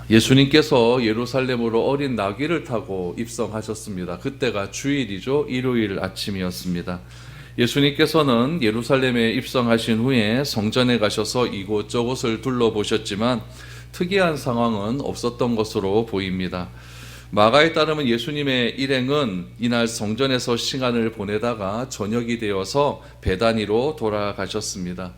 예수님께서 예루살렘으로 어린 나귀를 타고 입성하셨습니다. 그때가 주일이죠. 일요일 아침이었습니다. 예수님께서는 예루살렘에 입성하신 후에 성전에 가셔서 이곳저곳을 둘러보셨지만 특이한 상황은 없었던 것으로 보입니다. 마가에 따르면 예수님의 일행은 이날 성전에서 시간을 보내다가 저녁이 되어서 베다니로 돌아가셨습니다.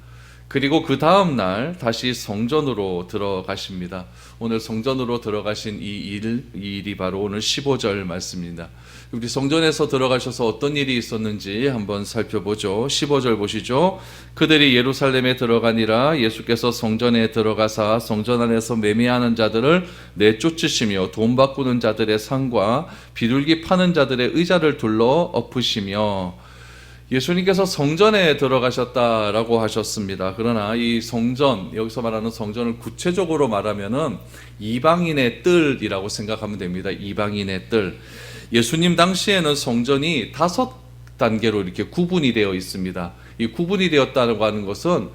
그리고 그 다음 날 다시 성전으로 들어가십니다. 오늘 성전으로 들어가신 이 일이 바로 오늘 15절 말씀입니다. 우리 성전에서 들어가셔서 어떤 일이 있었는지 한번 살펴보죠. 15절 보시죠. 그들이 예루살렘에 들어가니라. 예수께서 성전에 들어가사 성전 안에서 매매하는 자들을 내쫓으시며 돈 바꾸는 자들의 상과 비둘기 파는 자들의 의자를 둘러 엎으시며. 예수님께서 성전에 들어가셨다라고 하셨습니다. 그러나 이 성전, 여기서 말하는 성전을 구체적으로 말하면은 이방인의 뜰이라고 생각하면 됩니다. 이방인의 뜰. 예수님 당시에는 성전이 5단계로 이렇게 구분이 되어 있습니다. 이 구분이 되었다고 하는 것은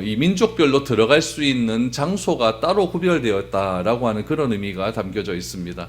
이 민족별로 들어갈 수 있는 장소가 따로 구별되었다라고 하는 그런 의미가 담겨져 있습니다.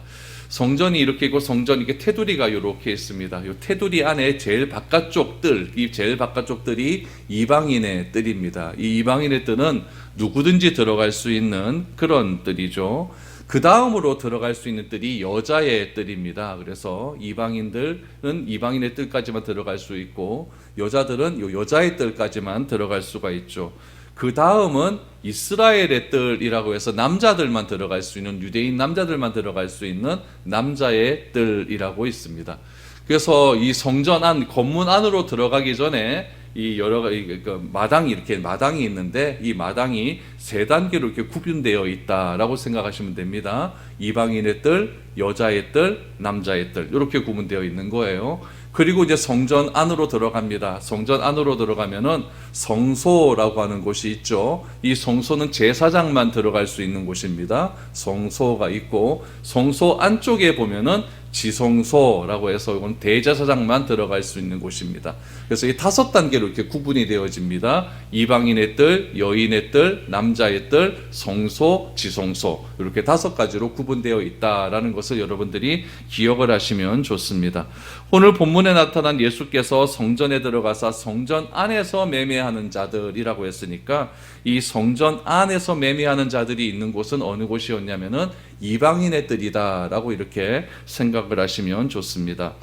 성전이 이렇게 있고 성전 이렇게 테두리가 이렇게 있습니다. 이 테두리 안에 제일 바깥쪽 뜰, 이 제일 바깥쪽 뜰이 이방인의 뜰입니다. 이 이방인의 뜰은 누구든지 들어갈 수 있는 그런 뜰이죠. 그 다음으로 들어갈 수 있는 뜰이 여자의 뜰입니다. 그래서 이방인들은 이방인의 뜰까지만 들어갈 수 있고 여자들은 이 여자의 뜰까지만 들어갈 수가 있죠. 그 다음은 이스라엘의 뜰이라고 해서 남자들만 들어갈 수 있는, 유대인 남자들만 들어갈 수 있는 남자의 뜰이라고 있습니다. 그래서 이 성전 안, 건문 안으로 들어가기 전에 이 여러 가지 마당이 이렇게 마당이 있는데 이 마당이 3단계로 이렇게 구분되어 있다라고 생각하시면 됩니다. 이방인의 뜰, 여자의 뜰, 남자의 뜰 이렇게 구분되어 있는 거예요. 그리고 이제 성전 안으로 들어갑니다. 성전 안으로 들어가면은 성소라고 하는 곳이 있죠. 이 성소는 제사장만 들어갈 수 있는 곳입니다. 성소가 있고 성소 안쪽에 보면은 지성소라고 해서 이건 대제사장만 들어갈 수 있는 곳입니다. 그래서 이 5단계로 이렇게 구분이 되어집니다. 이방인의 뜰, 여인의 뜰, 남자의 뜰, 성소, 지성소 이렇게 5가지로 구분되어 있다라는 것을 여러분들이 기억을 하시면 좋습니다. 오늘 본문에 나타난 예수께서 성전에 들어가서 성전 안에서 매매하는 자들이라고 했으니까 이 성전 안에서 매매하는 자들이 있는 곳은 어느 곳이었냐면은 이방인의 뜰이다라고 이렇게 생각을 하시면 좋습니다.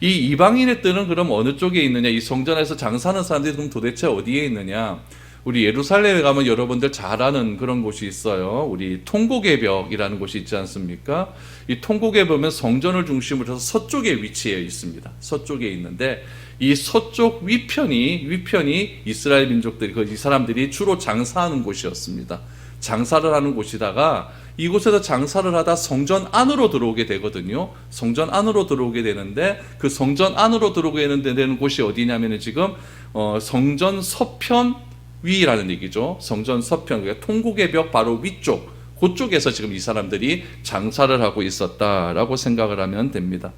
이 이방인의 뜰은 그럼 어느 쪽에 있느냐? 이 성전에서 장사하는 사람들이 그럼 도대체 어디에 있느냐? 우리 예루살렘에 가면 여러분들 잘 아는 그런 곳이 있어요. 우리 통곡의 벽이라는 곳이 있지 않습니까? 이 통곡에 보면 성전을 중심으로 해서 서쪽에 위치해 있습니다. 서쪽에 있는데 이 서쪽 위편이 이스라엘 민족들이 이 사람들이 주로 장사하는 곳이었습니다. 장사를 하는 곳이다가 이곳에서 장사를 하다 성전 안으로 들어오게 되거든요. 성전 안으로 들어오게 되는데 그 성전 안으로 들어오게 되는 곳이 어디냐면은 지금 성전 서편 위라는 얘기죠. 성전 서편, 그러니까 통곡의 벽 바로 위쪽, 그쪽에서 지금 이 사람들이 장사를 하고 있었다라고 생각을 하면 됩니다.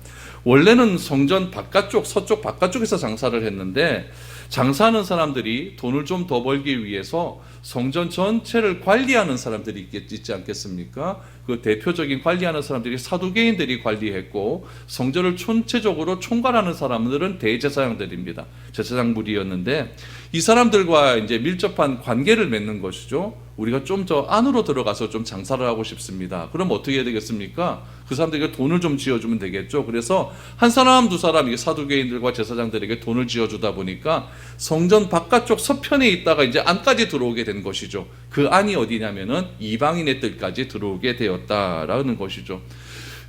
원래는 성전 바깥쪽, 서쪽 바깥쪽에서 장사를 했는데 장사하는 사람들이 돈을 좀 더 벌기 위해서 성전 전체를 관리하는 사람들이 있지 않겠습니까? 그 대표적인 관리하는 사람들이 사두개인들이 관리했고 성전을 전체적으로 총괄하는 사람들은 대제사장들입니다. 제사장 무리였는데 이 사람들과 이제 밀접한 관계를 맺는 것이죠. 우리가 좀 더 안으로 들어가서 좀 장사를 하고 싶습니다. 그럼 어떻게 해야 되겠습니까? 그 사람들에게 돈을 좀 지어주면 되겠죠. 그래서 한 사람 두 사람 이게 사두개인들과 제사장들에게 돈을 지어주다 보니까 성전 바깥쪽 서편에 있다가 이제 안까지 들어오게 된 것이죠. 그 안이 어디냐면은 이방인의 뜰까지 들어오게 되었다라는 것이죠.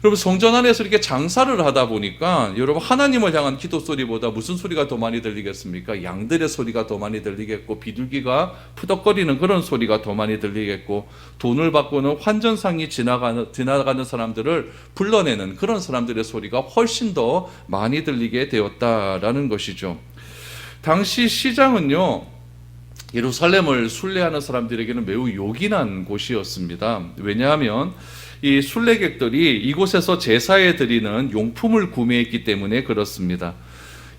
여러분 성전 안에서 이렇게 장사를 하다 보니까 여러분 하나님을 향한 기도 소리보다 무슨 소리가 더 많이 들리겠습니까? 양들의 소리가 더 많이 들리겠고 비둘기가 푸덕거리는 그런 소리가 더 많이 들리겠고 돈을 받고는 환전상이 지나가는 사람들을 불러내는 그런 사람들의 소리가 훨씬 더 많이 들리게 되었다라는 것이죠. 당시 시장은요 예루살렘을 순례하는 사람들에게는 매우 요긴한 곳이었습니다. 왜냐하면 이 순례객들이 이곳에서 제사에 드리는 용품을 구매했기 때문에 그렇습니다.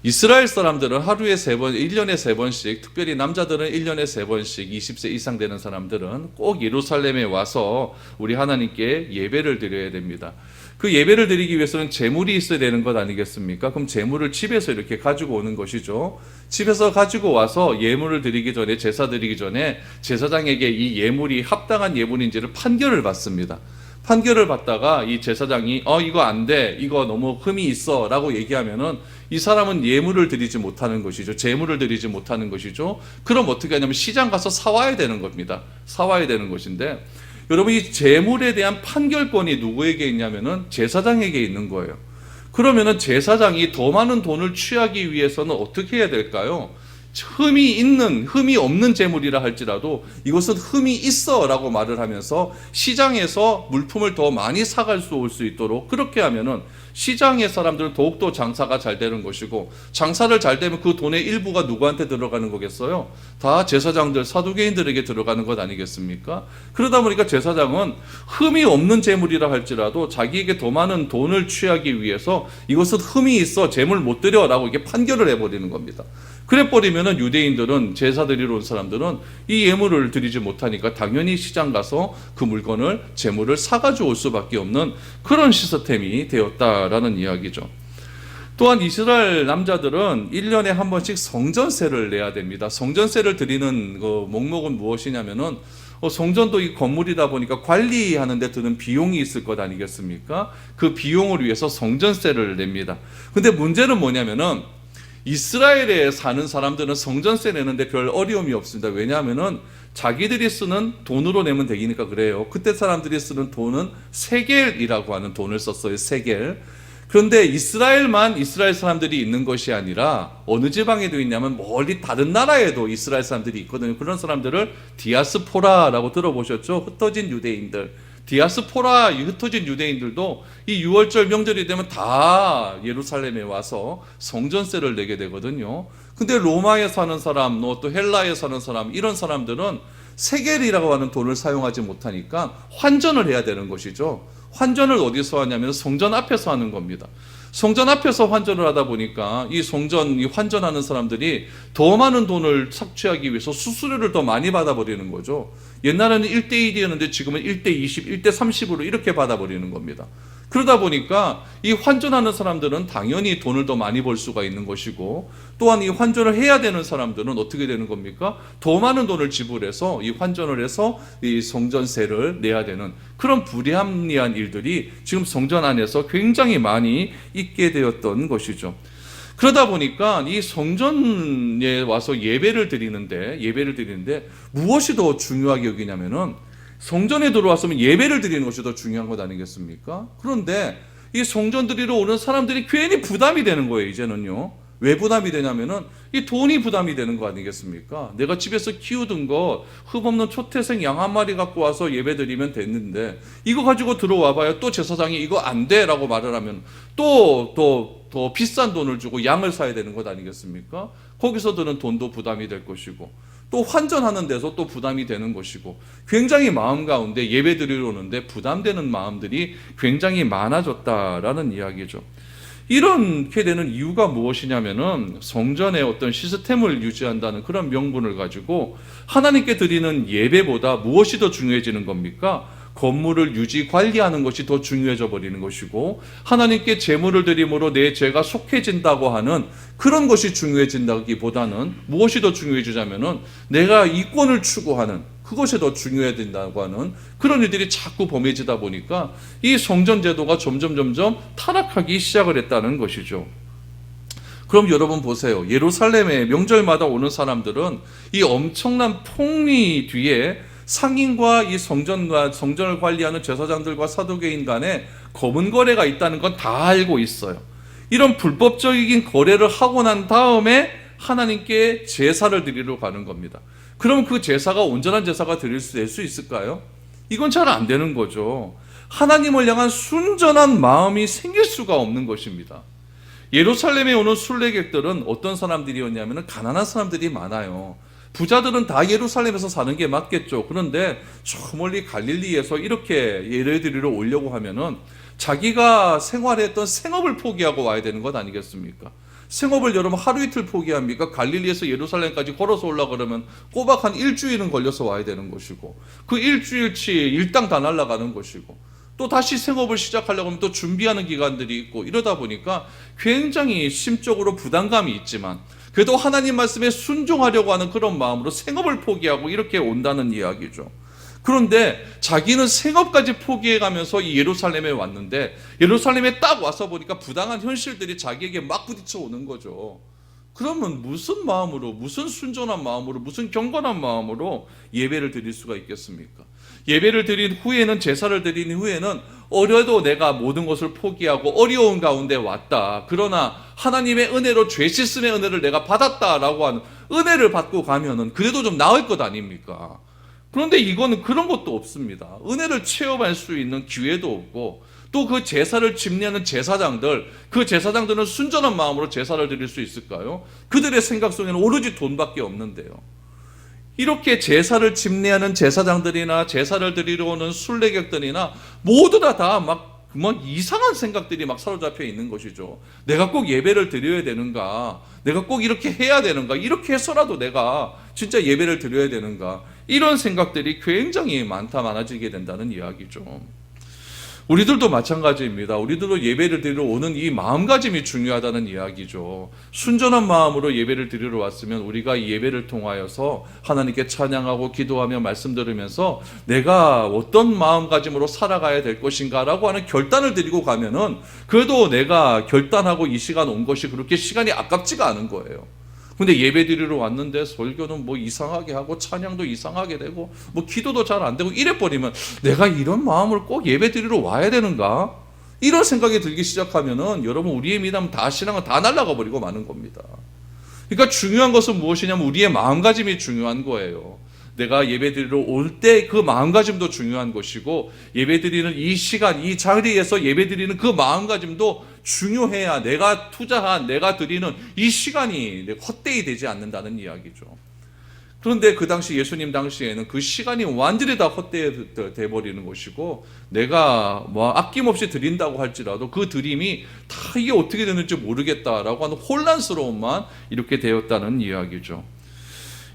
이스라엘 사람들은 하루에 3번, 1년에 3번씩, 특별히 남자들은 1년에 3번씩 20세 이상 되는 사람들은 꼭 예루살렘에 와서 우리 하나님께 예배를 드려야 됩니다. 그 예배를 드리기 위해서는 제물이 있어야 되는 것 아니겠습니까? 그럼 제물을 집에서 이렇게 가지고 오는 것이죠. 집에서 가지고 와서 예물을 드리기 전에, 제사 드리기 전에 제사장에게 이 예물이 합당한 예물인지를 판결을 받습니다. 판결을 받다가 이 제사장이 이거 안 돼, 이거 너무 흠이 있어 라고 얘기하면은 이 사람은 예물을 드리지 못하는 것이죠. 제물을 드리지 못하는 것이죠. 그럼 어떻게 하냐면 시장 가서 사와야 되는 겁니다. 사와야 되는 것인데, 여러분, 이 제물에 대한 판결권이 누구에게 있냐면은 제사장에게 있는 거예요. 그러면은 제사장이 더 많은 돈을 취하기 위해서는 어떻게 해야 될까요? 흠이 없는 제물이라 할지라도 이것은 흠이 있어 라고 말을 하면서 시장에서 물품을 더 많이 사갈 수 올 수 있도록 그렇게 하면은 시장의 사람들은 더욱더 장사가 잘 되는 것이고, 장사를 잘 되면 그 돈의 일부가 누구한테 들어가는 거겠어요? 다 제사장들, 사두개인들에게 들어가는 것 아니겠습니까? 그러다 보니까 제사장은 흠이 없는 제물이라 할지라도 자기에게 더 많은 돈을 취하기 위해서 이것은 흠이 있어, 제물 못 드려 라고 이게 판결을 해버리는 겁니다. 그래 버리면은 유대인들은, 제사 드리러 온 사람들은 이 예물을 드리지 못하니까 당연히 시장 가서 그 물건을, 제물을 사가지고 올 수밖에 없는 그런 시스템이 되었다라는 이야기죠. 또한 이스라엘 남자들은 1년에 한 번씩 성전세를 내야 됩니다. 성전세를 드리는 그 목목은 무엇이냐면은 성전도 이 건물이다 보니까 관리하는 데 드는 비용이 있을 것 아니겠습니까? 그 비용을 위해서 성전세를 냅니다. 근데 문제는 뭐냐면은 이스라엘에 사는 사람들은 성전세 내는데 별 어려움이 없습니다. 왜냐하면은 자기들이 쓰는 돈으로 내면 되니까 그래요. 그때 사람들이 쓰는 돈은 세겔이라고 하는 돈을 썼어요. 세겔. 그런데 이스라엘 사람들이 있는 것이 아니라 어느 지방에도 있냐면 멀리 다른 나라에도 이스라엘 사람들이 있거든요. 그런 사람들을 디아스포라라고 들어보셨죠? 흩어진 유대인들. 디아스포라, 흩어진 유대인들도 이 6월절 명절이 되면 다 예루살렘에 와서 성전세를 내게 되거든요. 근데 로마에 사는 사람, 또 헬라에 사는 사람, 이런 사람들은 세겔이라고 하는 돈을 사용하지 못하니까 환전을 해야 되는 것이죠. 환전을 어디서 하냐면 성전 앞에서 하는 겁니다. 성전 앞에서 환전을 하다 보니까 이 환전하는 사람들이 더 많은 돈을 착취하기 위해서 수수료를 더 많이 받아버리는 거죠. 옛날에는 1대1이었는데 지금은 1대20, 1대30으로 이렇게 받아버리는 겁니다. 그러다 보니까 이 환전하는 사람들은 당연히 돈을 더 많이 벌 수가 있는 것이고, 또한 이 환전을 해야 되는 사람들은 어떻게 되는 겁니까? 더 많은 돈을 지불해서 이 환전을 해서 이 성전세를 내야 되는 그런 불합리한 일들이 지금 성전 안에서 굉장히 많이 있게 되었던 것이죠. 그러다 보니까 이 성전에 와서 예배를 드리는데 무엇이 더 중요하게 여기냐면은 성전에 들어왔으면 예배를 드리는 것이 더 중요한 것 아니겠습니까? 그런데 이 성전 드리러 오는 사람들이 괜히 부담이 되는 거예요, 이제는요. 왜 부담이 되냐면은 이 돈이 부담이 되는 거 아니겠습니까? 내가 집에서 키우던 거 흡없는 초태생 양 한 마리 갖고 와서 예배 드리면 됐는데 이거 가지고 들어와 봐요. 또 제사장이 이거 안 돼 라고 말을 하면 또 더 비싼 돈을 주고 양을 사야 되는 것 아니겠습니까? 거기서 드는 돈도 부담이 될 것이고, 또 환전하는 데서 또 부담이 되는 것이고, 굉장히 마음 가운데 예배 드리러 오는데 부담되는 마음들이 굉장히 많아졌다라는 이야기죠. 이렇게 되는 이유가 무엇이냐면은 성전의 어떤 시스템을 유지한다는 그런 명분을 가지고 하나님께 드리는 예배보다 무엇이 더 중요해지는 겁니까? 건물을 유지 관리하는 것이 더 중요해져 버리는 것이고, 하나님께 제물을 드림으로 내 죄가 속해진다고 하는 그런 것이 중요해진다기보다는 무엇이 더 중요해지냐면은 내가 이권을 추구하는 그것이 더 중요해진다고 하는 그런 일들이 자꾸 범해지다 보니까 이 성전 제도가 점점 타락하기 시작을 했다는 것이죠. 그럼 여러분 보세요. 예루살렘에 명절마다 오는 사람들은 이 엄청난 폭리 뒤에 상인과 이 성전을 관리하는 제사장들과 사두개인 간에 검은 거래가 있다는 건 다 알고 있어요. 이런 불법적인 거래를 하고 난 다음에 하나님께 제사를 드리러 가는 겁니다. 그럼 그 제사가 온전한 제사가 될 수 있을까요? 이건 잘 안 되는 거죠. 하나님을 향한 순전한 마음이 생길 수가 없는 것입니다. 예루살렘에 오는 순례객들은 어떤 사람들이었냐면 가난한 사람들이 많아요. 부자들은 다 예루살렘에서 사는 게 맞겠죠. 그런데 저 멀리 갈릴리에서 이렇게 예배 드리러 오려고 하면은 자기가 생활했던 생업을 포기하고 와야 되는 것 아니겠습니까? 생업을 여러분 하루 이틀 포기합니까? 갈릴리에서 예루살렘까지 걸어서 올라가려면 꼬박 한 일주일은 걸려서 와야 되는 것이고, 그 일주일치 일당 다 날아가는 것이고, 또 다시 생업을 시작하려고 하면 또 준비하는 기간들이 있고, 이러다 보니까 굉장히 심적으로 부담감이 있지만 그래도 하나님 말씀에 순종하려고 하는 그런 마음으로 생업을 포기하고 이렇게 온다는 이야기죠. 그런데 자기는 생업까지 포기해가면서 이 예루살렘에 왔는데, 예루살렘에 딱 와서 보니까 부당한 현실들이 자기에게 막 부딪혀 오는 거죠. 그러면 무슨 마음으로, 무슨 순전한 마음으로, 무슨 경건한 마음으로 예배를 드릴 수가 있겠습니까? 예배를 드린 후에는, 제사를 드린 후에는 어려도 내가 모든 것을 포기하고 어려운 가운데 왔다, 그러나 하나님의 은혜로 죄 씻음의 은혜를 내가 받았다라고 하는 은혜를 받고 가면은 그래도 좀 나을 것 아닙니까? 그런데 이거는 그런 것도 없습니다. 은혜를 체험할 수 있는 기회도 없고, 또 그 제사를 집례하는 제사장들, 그 제사장들은 순전한 마음으로 제사를 드릴 수 있을까요? 그들의 생각 속에는 오로지 돈밖에 없는데요. 이렇게 제사를 집례하는 제사장들이나 제사를 드리러 오는 순례객들이나 모두 다 막 이상한 생각들이 막 사로잡혀 있는 것이죠. 내가 꼭 예배를 드려야 되는가? 내가 꼭 이렇게 해야 되는가? 이렇게 해서라도 내가 진짜 예배를 드려야 되는가? 이런 생각들이 굉장히 많아지게 된다는 이야기죠. 우리들도 마찬가지입니다. 우리들도 예배를 드리러 오는 이 마음가짐이 중요하다는 이야기죠. 순전한 마음으로 예배를 드리러 왔으면 우리가 이 예배를 통하여서 하나님께 찬양하고 기도하며 말씀 들으면서 내가 어떤 마음가짐으로 살아가야 될 것인가 라고 하는 결단을 드리고 가면은 그래도 내가 결단하고 이 시간 온 것이 그렇게 시간이 아깝지가 않은 거예요. 근데 예배 드리러 왔는데 설교는 뭐 이상하게 하고 찬양도 이상하게 되고 뭐 기도도 잘 안 되고 이래버리면 내가 이런 마음을 꼭 예배 드리러 와야 되는가? 이런 생각이 들기 시작하면은 여러분, 우리의 믿음 다, 신앙은 다 날아가 버리고 마는 겁니다. 그러니까 중요한 것은 무엇이냐면 우리의 마음가짐이 중요한 거예요. 내가 예배 드리러 올 때 그 마음가짐도 중요한 것이고, 예배 드리는 이 시간, 이 자리에서 예배 드리는 그 마음가짐도 중요해야 내가 투자한, 내가 드리는 이 시간이 헛되이 되지 않는다는 이야기죠. 그런데 그 당시, 예수님 당시에는 그 시간이 완전히 다 헛되이 버리는 것이고, 내가 뭐 아낌없이 드린다고 할지라도 그 드림이 다 이게 어떻게 되는지 모르겠다라고 하는 혼란스러움만 이렇게 되었다는 이야기죠.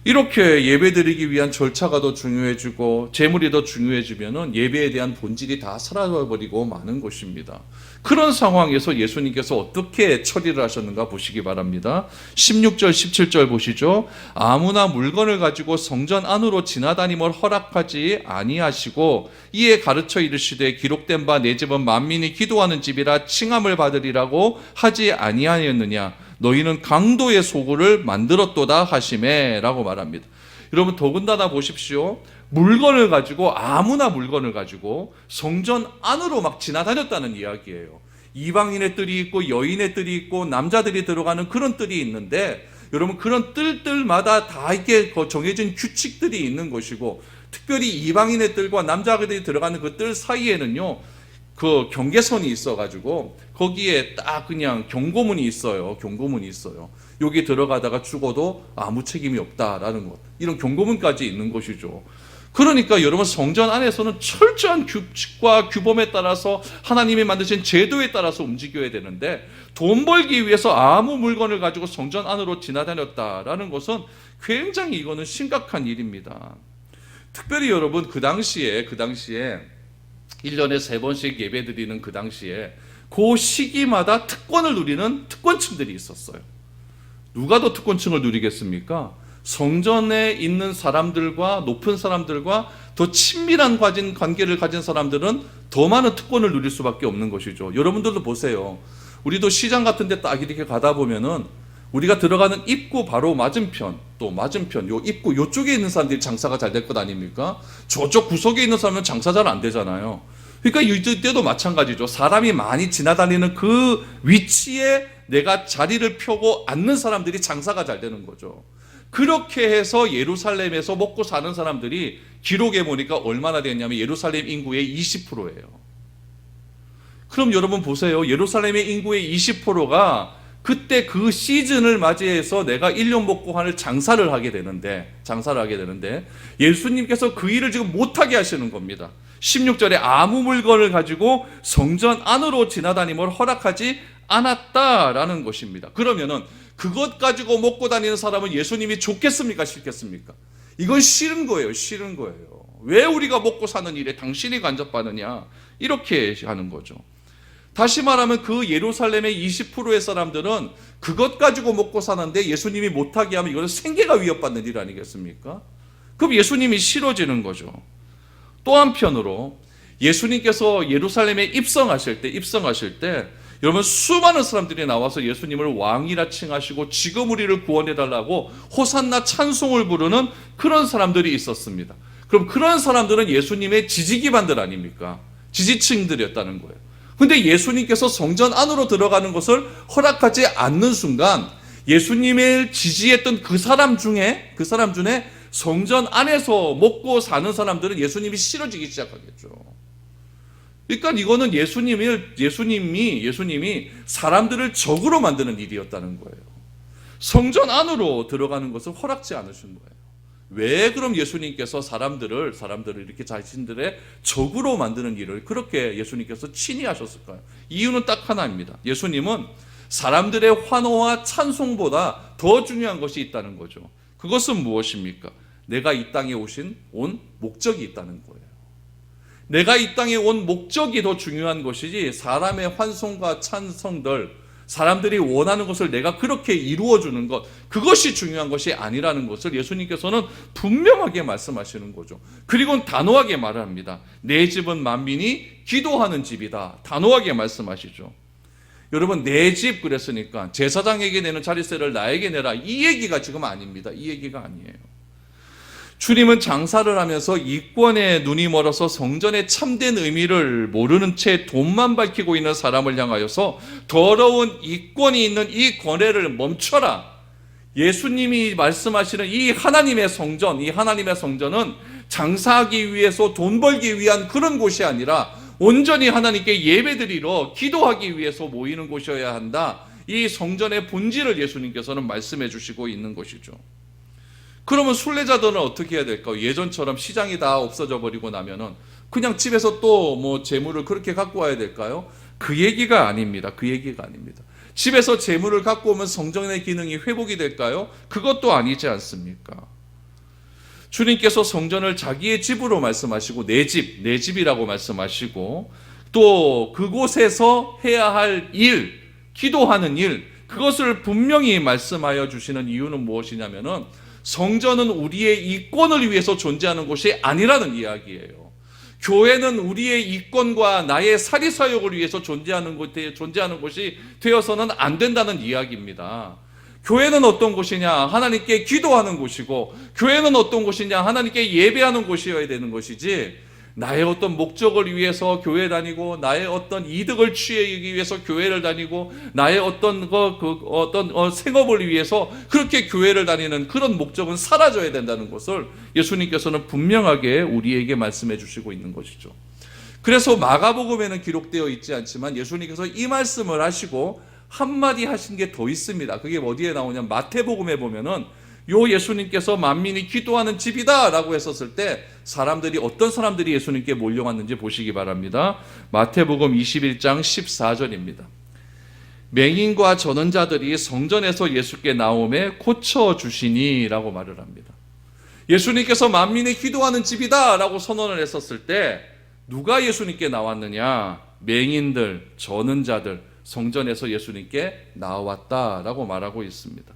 이렇게 예배드리기 위한 절차가 더 중요해지고 재물이 더 중요해지면은 예배에 대한 본질이 다 사라져버리고 마는 것입니다. 그런 상황에서 예수님께서 어떻게 처리를 하셨는가 보시기 바랍니다. 16절 17절 보시죠. 아무나 물건을 가지고 성전 안으로 지나다님을 허락하지 아니하시고 이에 가르쳐 이르시되 기록된 바 내 집은 만민이 기도하는 집이라 칭함을 받으리라고 하지 아니하였느냐. 너희는 강도의 소굴을 만들었도다 하시매 라고 말합니다. 여러분, 더군다나 보십시오. 물건을 가지고, 아무나 물건을 가지고 성전 안으로 막 지나다녔다는 이야기예요. 이방인의 뜰이 있고 여인의 뜰이 있고 남자들이 들어가는 그런 뜰이 있는데, 여러분, 그런 뜰들마다 다 이렇게 정해진 규칙들이 있는 것이고, 특별히 이방인의 뜰과 남자들이 들어가는 그 뜰 사이에는요, 그 경계선이 있어가지고 거기에 딱 그냥 경고문이 있어요. 경고문이 있어요. 여기 들어가다가 죽어도 아무 책임이 없다라는 것, 이런 경고문까지 있는 것이죠. 그러니까 여러분, 성전 안에서는 철저한 규칙과 규범에 따라서 하나님이 만드신 제도에 따라서 움직여야 되는데, 돈 벌기 위해서 아무 물건을 가지고 성전 안으로 지나다녔다라는 것은 굉장히 이거는 심각한 일입니다. 특별히 여러분, 그 당시에 1년에 3번씩 예배드리는 그 당시에 그 시기마다 특권을 누리는 특권층들이 있었어요. 누가 더 특권층을 누리겠습니까? 성전에 있는 사람들과, 높은 사람들과 더 친밀한 관계를 가진 사람들은 더 많은 특권을 누릴 수밖에 없는 것이죠. 여러분들도 보세요. 우리도 시장 같은 데 딱 이렇게 가다 보면은 우리가 들어가는 입구 바로 맞은편, 또 맞은편, 요 입구 요쪽에 있는 사람들이 장사가 잘 될 것 아닙니까? 저쪽 구석에 있는 사람은 장사 잘 안 되잖아요. 그러니까 이때도 마찬가지죠. 사람이 많이 지나다니는 그 위치에 내가 자리를 펴고 앉는 사람들이 장사가 잘 되는 거죠. 그렇게 해서 예루살렘에서 먹고 사는 사람들이 기록에 보니까 얼마나 되었냐면 예루살렘 인구의 20%예요. 그럼 여러분 보세요. 예루살렘의 인구의 20%가 그때 그 시즌을 맞이해서 내가 1년 먹고 하는 장사를 하게 되는데 예수님께서 그 일을 지금 못하게 하시는 겁니다. 16절에 아무 물건을 가지고 성전 안으로 지나다님을 허락하지 않았다라는 것입니다. 그러면은 그것 가지고 먹고 다니는 사람은 예수님이 좋겠습니까? 싫겠습니까? 이건 싫은 거예요. 싫은 거예요. 왜 우리가 먹고 사는 일에 당신이 간섭하느냐? 이렇게 하는 거죠. 다시 말하면 그 예루살렘의 20%의 사람들은 그것 가지고 먹고 사는데 예수님이 못하게 하면 이거는 생계가 위협받는 일 아니겠습니까? 그럼 예수님이 싫어지는 거죠. 또 한편으로 예수님께서 예루살렘에 입성하실 때 여러분 수많은 사람들이 나와서 예수님을 왕이라 칭하시고 지금 우리를 구원해달라고 호산나 찬송을 부르는 그런 사람들이 있었습니다. 그럼 그런 사람들은 예수님의 지지 기반들 아닙니까? 지지층들이었다는 거예요. 근데 예수님께서 성전 안으로 들어가는 것을 허락하지 않는 순간 예수님을 지지했던 그 사람 중에 성전 안에서 먹고 사는 사람들은 예수님이 싫어지기 시작하겠죠. 그러니까 이거는 예수님이 사람들을 적으로 만드는 일이었다는 거예요. 성전 안으로 들어가는 것을 허락지 않으신 거예요. 왜 그럼 예수님께서 사람들을 이렇게 자신들의 적으로 만드는 일을 그렇게 예수님께서 친히 하셨을까요? 이유는 딱 하나입니다. 예수님은 사람들의 환호와 찬송보다 더 중요한 것이 있다는 거죠. 그것은 무엇입니까? 내가 이 땅에 온 목적이 있다는 거예요. 내가 이 땅에 온 목적이 더 중요한 것이지 사람의 환송과 찬송들, 사람들이 원하는 것을 내가 그렇게 이루어주는 것, 그것이 중요한 것이 아니라는 것을 예수님께서는 분명하게 말씀하시는 거죠. 그리고 단호하게 말합니다. 내 집은 만민이 기도하는 집이다. 단호하게 말씀하시죠. 여러분, 내 집 그랬으니까 제사장에게 내는 자릿세를 나에게 내라, 이 얘기가 지금 아닙니다. 이 얘기가 아니에요. 주님은 장사를 하면서 이권에 눈이 멀어서 성전의 참된 의미를 모르는 채 돈만 밝히고 있는 사람을 향하여서 더러운 이권이 있는 이 거래를 멈춰라. 예수님이 말씀하시는 이 하나님의 성전은 장사하기 위해서 돈 벌기 위한 그런 곳이 아니라 온전히 하나님께 예배드리러 기도하기 위해서 모이는 곳이어야 한다. 이 성전의 본질을 예수님께서는 말씀해 주시고 있는 것이죠. 그러면 순례자들은 어떻게 해야 될까요? 예전처럼 시장이 다 없어져 버리고 나면은 그냥 집에서 또 뭐 재물을 그렇게 갖고 와야 될까요? 그 얘기가 아닙니다. 그 얘기가 아닙니다. 집에서 재물을 갖고 오면 성전의 기능이 회복이 될까요? 그것도 아니지 않습니까? 주님께서 성전을 자기의 집으로 말씀하시고 내 집이라고 말씀하시고 또 그곳에서 해야 할 일, 기도하는 일, 그것을 분명히 말씀하여 주시는 이유는 무엇이냐면은 성전은 우리의 이권을 위해서 존재하는 곳이 아니라는 이야기예요. 교회는 우리의 이권과 나의 사리사욕을 위해서 존재하는 곳이 되어서는 안 된다는 이야기입니다. 교회는 어떤 곳이냐? 하나님께 기도하는 곳이고, 교회는 어떤 곳이냐? 하나님께 예배하는 곳이어야 되는 것이지, 나의 어떤 목적을 위해서 교회 다니고, 나의 어떤 이득을 취하기 위해서 교회를 다니고, 나의 어떤 생업을 위해서 그렇게 교회를 다니는 그런 목적은 사라져야 된다는 것을 예수님께서는 분명하게 우리에게 말씀해 주시고 있는 것이죠. 그래서 마가복음에는 기록되어 있지 않지만 예수님께서 이 말씀을 하시고 한마디 하신 게 더 있습니다. 그게 어디에 나오냐? 마태복음에 보면은 요 예수님께서 만민이 기도하는 집이다 라고 했었을 때 어떤 사람들이 예수님께 몰려왔는지 보시기 바랍니다. 마태복음 21장 14절입니다. 맹인과 전원자들이 성전에서 예수께 나오매 고쳐주시니 라고 말을 합니다. 예수님께서 만민이 기도하는 집이다 라고 선언을 했었을 때 누가 예수님께 나왔느냐? 맹인들, 전원자들, 성전에서 예수님께 나왔다라고 말하고 있습니다.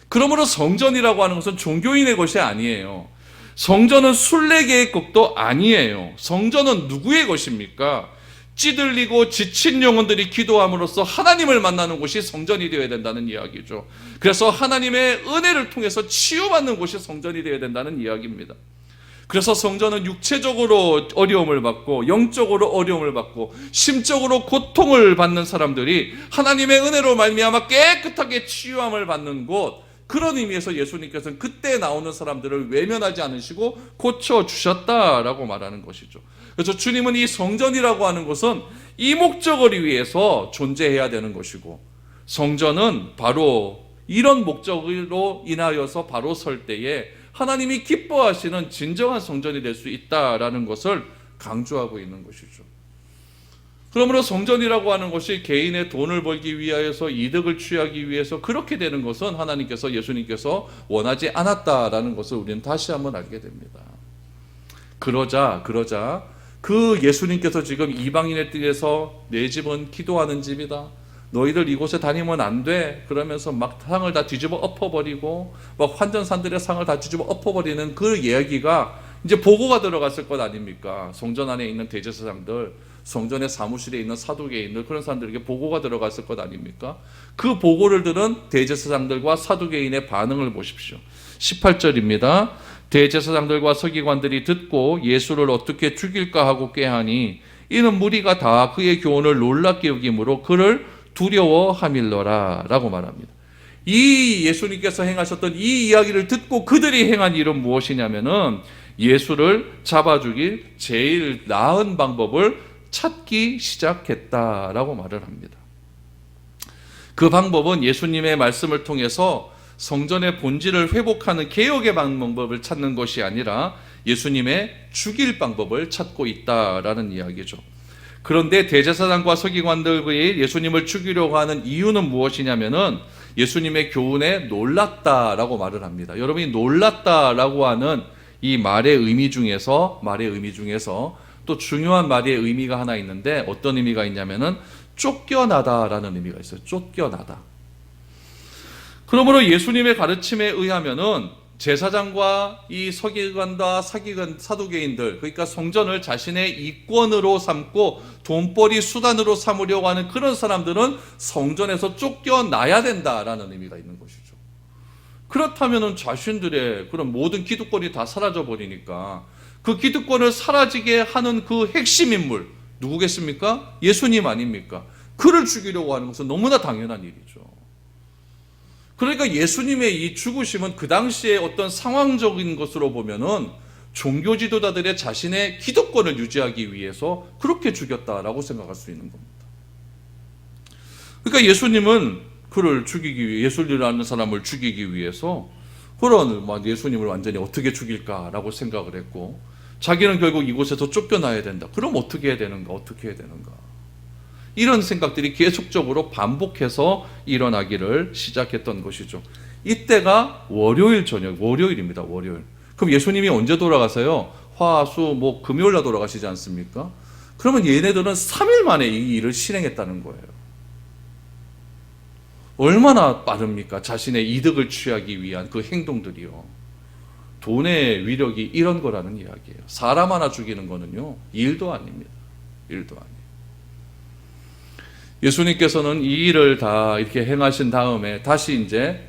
그러므로 성전이라고 하는 것은 종교인의 것이 아니에요. 성전은 순례계의 것도 아니에요. 성전은 누구의 것입니까? 찌들리고 지친 영혼들이 기도함으로써 하나님을 만나는 곳이 성전이 되어야 된다는 이야기죠. 그래서 하나님의 은혜를 통해서 치유받는 곳이 성전이 되어야 된다는 이야기입니다. 그래서 성전은 육체적으로 어려움을 받고 영적으로 어려움을 받고 심적으로 고통을 받는 사람들이 하나님의 은혜로 말미암아 깨끗하게 치유함을 받는 곳, 그런 의미에서 예수님께서는 그때 나오는 사람들을 외면하지 않으시고 고쳐주셨다라고 말하는 것이죠. 그래서 주님은 이 성전이라고 하는 것은 이 목적을 위해서 존재해야 되는 것이고, 성전은 바로 이런 목적으로 인하여서 바로 설 때에 하나님이 기뻐하시는 진정한 성전이 될 수 있다라는 것을 강조하고 있는 것이죠. 그러므로 성전이라고 하는 것이 개인의 돈을 벌기 위하여서 이득을 취하기 위해서 그렇게 되는 것은 하나님께서 예수님께서 원하지 않았다라는 것을 우리는 다시 한번 알게 됩니다. 그러자 그 예수님께서 지금 이방인의 뜰에서 내 집은 기도하는 집이다. 너희들 이곳에 다니면 안 돼. 그러면서 막 상을 다 뒤집어 엎어버리고 막 환전산들의 상을 다 뒤집어 엎어버리는 그 이야기가 이제 보고가 들어갔을 것 아닙니까? 성전 안에 있는 대제사장들, 성전의 사무실에 있는 사두개인들, 그런 사람들에게 보고가 들어갔을 것 아닙니까? 그 보고를 들은 대제사장들과 사두개인의 반응을 보십시오. 18절입니다. 대제사장들과 서기관들이 듣고 예수를 어떻게 죽일까 하고 꾀하니 이는 무리가 다 그의 교훈을 놀랍게 여김으로 그를 두려워함일러라 라고 말합니다. 이 예수님께서 행하셨던 이 이야기를 듣고 그들이 행한 일은 무엇이냐면은 예수를 잡아 죽일 제일 나은 방법을 찾기 시작했다라고 말을 합니다. 그 방법은 예수님의 말씀을 통해서 성전의 본질을 회복하는 개혁의 방법을 찾는 것이 아니라 예수님의 죽일 방법을 찾고 있다라는 이야기죠. 그런데 대제사장과 서기관들이 예수님을 죽이려고 하는 이유는 무엇이냐면은 예수님의 교훈에 놀랐다라고 말을 합니다. 여러분이 놀랐다라고 하는 이 말의 의미 중에서 또 중요한 말의 의미가 하나 있는데 어떤 의미가 있냐면은 쫓겨나다라는 의미가 있어요. 쫓겨나다. 그러므로 예수님의 가르침에 의하면은 제사장과 이 서기관과 사두개인들, 그러니까 성전을 자신의 이권으로 삼고 돈벌이 수단으로 삼으려고 하는 그런 사람들은 성전에서 쫓겨나야 된다라는 의미가 있는 것이죠. 그렇다면은 자신들의 그런 모든 기득권이 다 사라져 버리니까 그 기득권을 사라지게 하는 그 핵심 인물 누구겠습니까? 예수님 아닙니까? 그를 죽이려고 하는 것은 너무나 당연한 일이죠. 그러니까 예수님의 이 죽으심은 그 당시에 어떤 상황적인 것으로 보면은 종교 지도자들의 자신의 기득권을 유지하기 위해서 그렇게 죽였다라고 생각할 수 있는 겁니다. 그러니까 예수님은 그를 죽이기 위해, 예수님이라는 사람을 죽이기 위해서 그런 예수님을 완전히 어떻게 죽일까라고 생각을 했고, 자기는 결국 이곳에서 쫓겨나야 된다. 그럼 어떻게 해야 되는가? 이런 생각들이 계속적으로 반복해서 일어나기를 시작했던 것이죠. 이때가 월요일 저녁, 월요일입니다. 월요일. 그럼 예수님이 언제 돌아가세요? 화, 수, 목, 금요일 날 돌아가시지 않습니까? 그러면 얘네들은 3일 만에 이 일을 실행했다는 거예요. 얼마나 빠릅니까? 자신의 이득을 취하기 위한 그 행동들이요. 돈의 위력이 이런 거라는 이야기예요. 사람 하나 죽이는 거는요, 일도 아닙니다. 일도 아니에요. 예수님께서는 이 일을 다 이렇게 행하신 다음에 다시 이제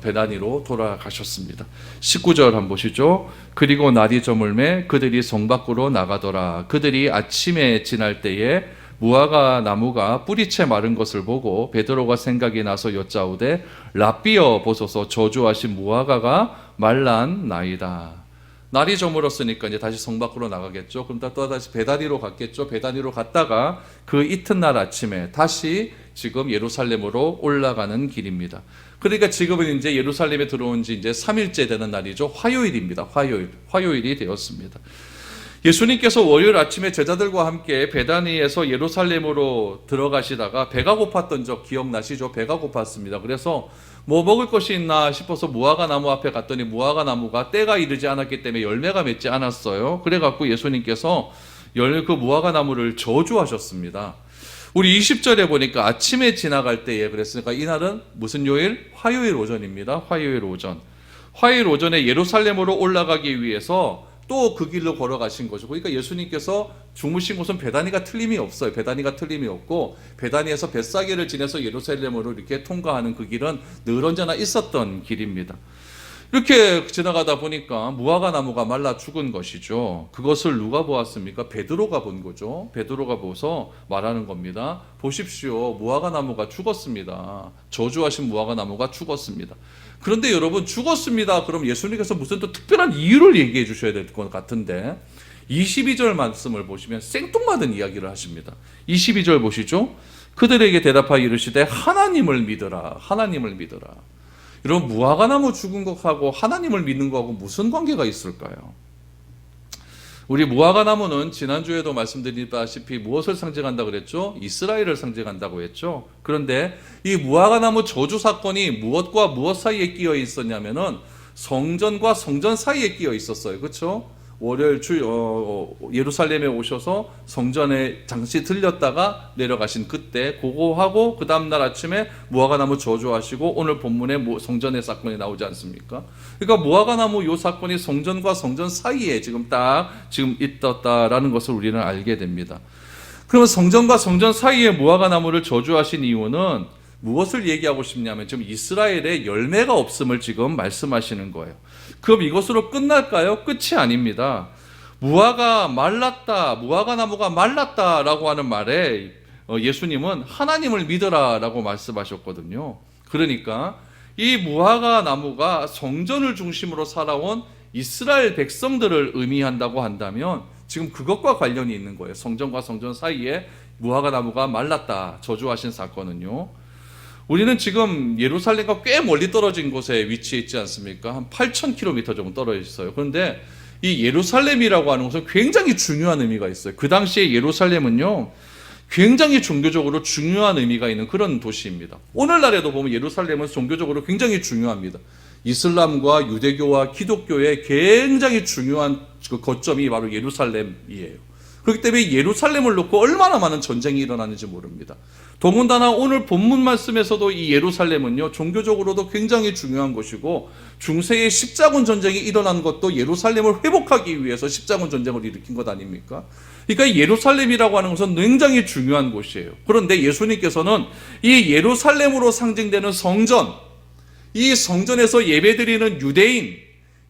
베다니로 돌아가셨습니다. 19절 한번 보시죠. 그리고 날이 저물매 그들이 성 밖으로 나가더라. 그들이 아침에 지날 때에 무화과 나무가 뿌리채 마른 것을 보고 베드로가 생각이 나서 여짜오되 랍비여 보소서 저주하신 무화과가 말랐나이다. 날이 저물었으니까 이제 다시 성 밖으로 나가겠죠. 그럼 또 다시 베다니로 갔겠죠. 베다니로 갔다가 그 이튿날 아침에 다시 지금 예루살렘으로 올라가는 길입니다. 그러니까 지금은 이제 예루살렘에 들어온 지 이제 3일째 되는 날이죠. 화요일입니다. 화요일이 되었습니다. 예수님께서 월요일 아침에 제자들과 함께 베다니에서 예루살렘으로 들어가시다가 배가 고팠던 적 기억나시죠? 배가 고팠습니다. 그래서 뭐 먹을 것이 있나 싶어서 무화과 나무 앞에 갔더니 무화과 나무가 때가 이르지 않았기 때문에 열매가 맺지 않았어요. 그래갖고 예수님께서 그 무화과 나무를 저주하셨습니다. 우리 20절에 보니까 아침에 지나갈 때에 그랬으니까 이날은 무슨 요일? 화요일 오전입니다. 화요일 오전에 예루살렘으로 올라가기 위해서 또 그 길로 걸어가신 거죠. 그러니까 예수님께서 주무신 곳은 베다니가 틀림이 없어요. 베다니가 틀림이 없고 베다니에서 벳사게를 지내서 예루살렘으로 이렇게 통과하는 그 길은 늘 언제나 있었던 길입니다. 이렇게 지나가다 보니까 무화과 나무가 말라 죽은 것이죠. 그것을 누가 보았습니까? 베드로가 본 거죠. 베드로가 보서 말하는 겁니다. 보십시오. 무화과 나무가 죽었습니다. 저주하신 무화과 나무가 죽었습니다. 그런데 여러분 죽었습니다. 그럼 예수님께서 무슨 또 특별한 이유를 얘기해 주셔야 될 것 같은데 22절 말씀을 보시면 생뚱맞은 이야기를 하십니다. 22절 보시죠. 그들에게 대답하여 이르시되 하나님을 믿어라. 하나님을 믿어라. 여러분 무화과나무 죽은 것하고 하나님을 믿는 것하고 무슨 관계가 있을까요? 우리 무화과 나무는 지난주에도 말씀드렸다시피 무엇을 상징한다고 그랬죠? 이스라엘을 상징한다고 했죠. 그런데 이 무화과 나무 저주 사건이 무엇과 무엇 사이에 끼어 있었냐면은 성전과 성전 사이에 끼어 있었어요. 그렇죠? 월요일 예루살렘에 오셔서 성전에 잠시 들렸다가 내려가신 그때 그거 하고 그 다음날 아침에 무화과나무 저주하시고 오늘 본문에 성전의 사건이 나오지 않습니까? 그러니까 무화과나무 요 사건이 성전과 성전 사이에 지금 있었다라는 것을 우리는 알게 됩니다. 그러면 성전과 성전 사이에 무화과나무를 저주하신 이유는 무엇을 얘기하고 싶냐면 지금 이스라엘에 열매가 없음을 지금 말씀하시는 거예요. 그럼 이것으로 끝날까요? 끝이 아닙니다. 무화과 말랐다, 무화과 나무가 말랐다라고 하는 말에 예수님은 하나님을 믿으라라고 말씀하셨거든요. 그러니까 이 무화과 나무가 성전을 중심으로 살아온 이스라엘 백성들을 의미한다고 한다면 지금 그것과 관련이 있는 거예요. 성전과 성전 사이에 무화과 나무가 말랐다 저주하신 사건은요. 우리는 지금 예루살렘과 꽤 멀리 떨어진 곳에 위치해 있지 않습니까? 한 8,000km 정도 떨어져 있어요. 그런데 이 예루살렘이라고 하는 것은 굉장히 중요한 의미가 있어요. 그 당시에 예루살렘은요, 굉장히 종교적으로 중요한 의미가 있는 그런 도시입니다. 오늘날에도 보면 예루살렘은 종교적으로 굉장히 중요합니다. 이슬람과 유대교와 기독교의 굉장히 중요한 그 거점이 바로 예루살렘이에요. 그렇기 때문에 예루살렘을 놓고 얼마나 많은 전쟁이 일어나는지 모릅니다. 더군다나 오늘 본문 말씀에서도 이 예루살렘은요, 종교적으로도 굉장히 중요한 것이고 중세의 십자군 전쟁이 일어난 것도 예루살렘을 회복하기 위해서 십자군 전쟁을 일으킨 것 아닙니까? 그러니까 예루살렘이라고 하는 것은 굉장히 중요한 곳이에요. 그런데 예수님께서는 이 예루살렘으로 상징되는 성전, 이 성전에서 예배드리는 유대인,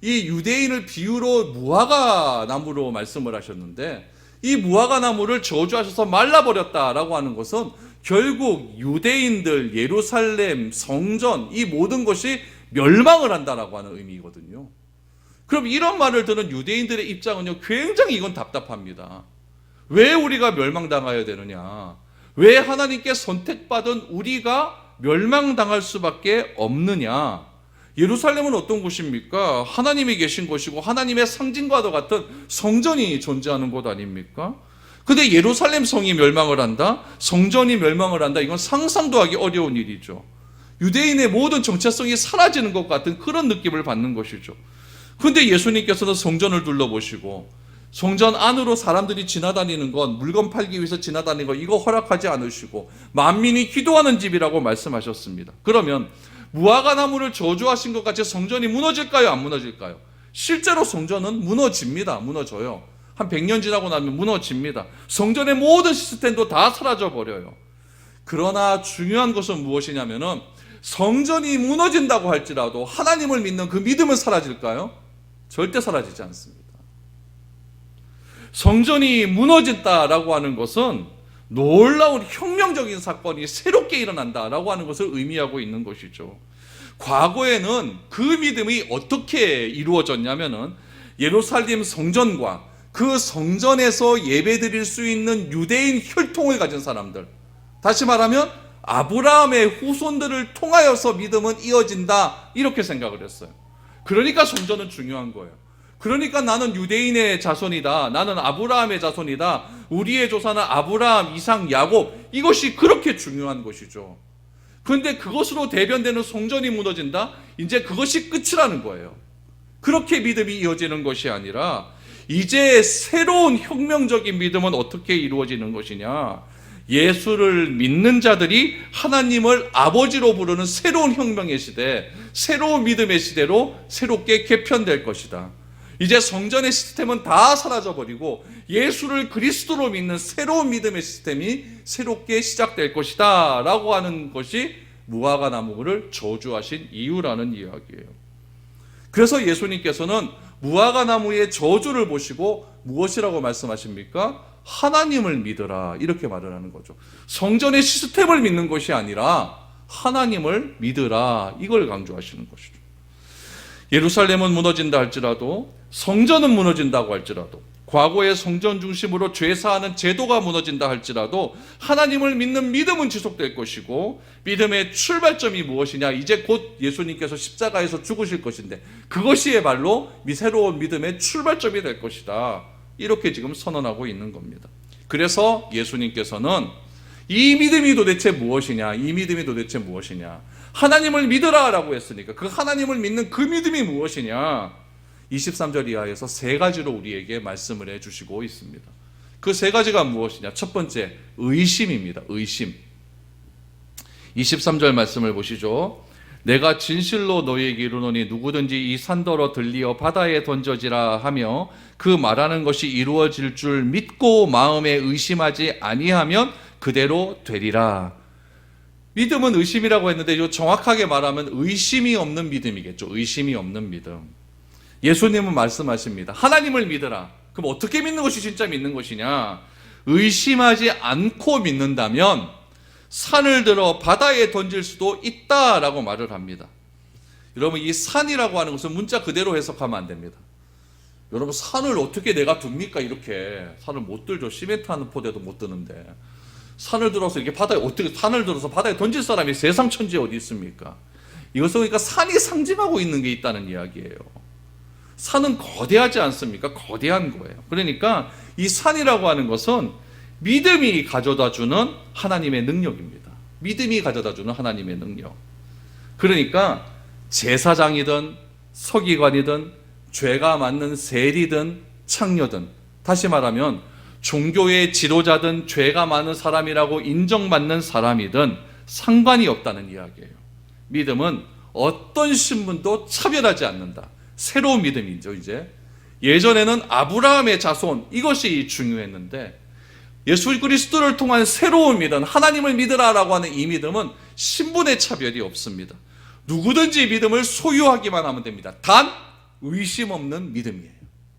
이 유대인을 비유로 무화과 나무로 말씀을 하셨는데 이 무화과 나무를 저주하셔서 말라버렸다라고 하는 것은 결국 유대인들, 예루살렘, 성전 이 모든 것이 멸망을 한다라고 하는 의미거든요. 그럼 이런 말을 듣는 유대인들의 입장은요, 굉장히 이건 답답합니다. 왜 우리가 멸망당해야 되느냐? 왜 하나님께 선택받은 우리가 멸망당할 수밖에 없느냐? 예루살렘은 어떤 곳입니까? 하나님이 계신 곳이고 하나님의 상징과도 같은 성전이 존재하는 곳 아닙니까? 근데 예루살렘 성이 멸망을 한다? 성전이 멸망을 한다? 이건 상상도 하기 어려운 일이죠. 유대인의 모든 정체성이 사라지는 것 같은 그런 느낌을 받는 것이죠. 그런데 예수님께서는 성전을 둘러보시고 성전 안으로 사람들이 지나다니는 건, 물건 팔기 위해서 지나다니는 건 이거 허락하지 않으시고 만민이 기도하는 집이라고 말씀하셨습니다. 그러면 무화과 나무를 저주하신 것 같이 성전이 무너질까요? 안 무너질까요? 실제로 성전은 무너집니다. 무너져요. 한 100년 지나고 나면 무너집니다. 성전의 모든 시스템도 다 사라져 버려요. 그러나 중요한 것은 무엇이냐면은 성전이 무너진다고 할지라도 하나님을 믿는 그 믿음은 사라질까요? 절대 사라지지 않습니다. 성전이 무너진다라고 하는 것은 놀라운 혁명적인 사건이 새롭게 일어난다라고 하는 것을 의미하고 있는 것이죠. 과거에는 그 믿음이 어떻게 이루어졌냐면은 예루살렘 성전과 그 성전에서 예배드릴 수 있는 유대인 혈통을 가진 사람들, 다시 말하면 아브라함의 후손들을 통하여서 믿음은 이어진다, 이렇게 생각을 했어요. 그러니까 성전은 중요한 거예요. 그러니까 나는 유대인의 자손이다, 나는 아브라함의 자손이다, 우리의 조상은 아브라함, 이삭, 야곱, 이것이 그렇게 중요한 것이죠. 그런데 그것으로 대변되는 성전이 무너진다? 이제 그것이 끝이라는 거예요. 그렇게 믿음이 이어지는 것이 아니라 이제 새로운 혁명적인 믿음은 어떻게 이루어지는 것이냐? 예수를 믿는 자들이 하나님을 아버지로 부르는 새로운 혁명의 시대, 새로운 믿음의 시대로 새롭게 개편될 것이다. 이제 성전의 시스템은 다 사라져버리고 예수를 그리스도로 믿는 새로운 믿음의 시스템이 새롭게 시작될 것이다 라고 하는 것이 무화과 나무를 저주하신 이유라는 이야기예요. 그래서 예수님께서는 무화과 나무의 저주를 보시고 무엇이라고 말씀하십니까? 하나님을 믿으라, 이렇게 말을 하는 거죠. 성전의 시스템을 믿는 것이 아니라 하나님을 믿으라, 이걸 강조하시는 것이죠. 예루살렘은 무너진다 할지라도, 성전은 무너진다고 할지라도, 과거의 성전 중심으로 죄사하는 제도가 무너진다 할지라도 하나님을 믿는 믿음은 지속될 것이고, 믿음의 출발점이 무엇이냐? 이제 곧 예수님께서 십자가에서 죽으실 것인데 그것이야말로 새로운 믿음의 출발점이 될 것이다 이렇게 지금 선언하고 있는 겁니다. 그래서 예수님께서는 이 믿음이 도대체 무엇이냐? 이 믿음이 도대체 무엇이냐? 하나님을 믿으라 라고 했으니까 그 하나님을 믿는 그 믿음이 무엇이냐? 23절 이하에서 세 가지로 우리에게 말씀을 해주시고 있습니다. 그 세 가지가 무엇이냐? 첫 번째, 의심입니다. 의심. 23절 말씀을 보시죠. 내가 진실로 너희에게 이르노니 누구든지 이 산더러 들리어 바다에 던져지라 하며 그 말하는 것이 이루어질 줄 믿고 마음에 의심하지 아니하면 그대로 되리라. 믿음은 의심이라고 했는데 정확하게 말하면 의심이 없는 믿음이겠죠. 의심이 없는 믿음. 예수님은 말씀하십니다. 하나님을 믿으라. 그럼 어떻게 믿는 것이 진짜 믿는 것이냐? 의심하지 않고 믿는다면 산을 들어 바다에 던질 수도 있다라고 말을 합니다. 여러분, 이 산이라고 하는 것은 문자 그대로 해석하면 안 됩니다. 여러분, 산을 어떻게 내가 둡니까? 이렇게 산을 못 들죠. 시멘트 하는 포대도 못 드는데 산을 들어서 이렇게 바다에 어떻게 산을 들어서 바다에 던질 사람이 세상 천지에 어디 있습니까? 이것은 그러니까 산이 상징하고 있는 게 있다는 이야기예요. 산은 거대하지 않습니까? 거대한 거예요. 그러니까 이 산이라고 하는 것은 믿음이 가져다주는 하나님의 능력입니다. 믿음이 가져다주는 하나님의 능력. 그러니까 제사장이든 서기관이든 죄가 많은 세리든 창녀든, 다시 말하면 종교의 지도자든 죄가 많은 사람이라고 인정받는 사람이든 상관이 없다는 이야기예요. 믿음은 어떤 신분도 차별하지 않는다. 새로운 믿음이죠. 이제 예전에는 아브라함의 자손, 이것이 중요했는데 예수 그리스도를 통한 새로운 믿음, 하나님을 믿으라라고 하는 이 믿음은 신분의 차별이 없습니다. 누구든지 믿음을 소유하기만 하면 됩니다. 단 의심 없는 믿음이에요.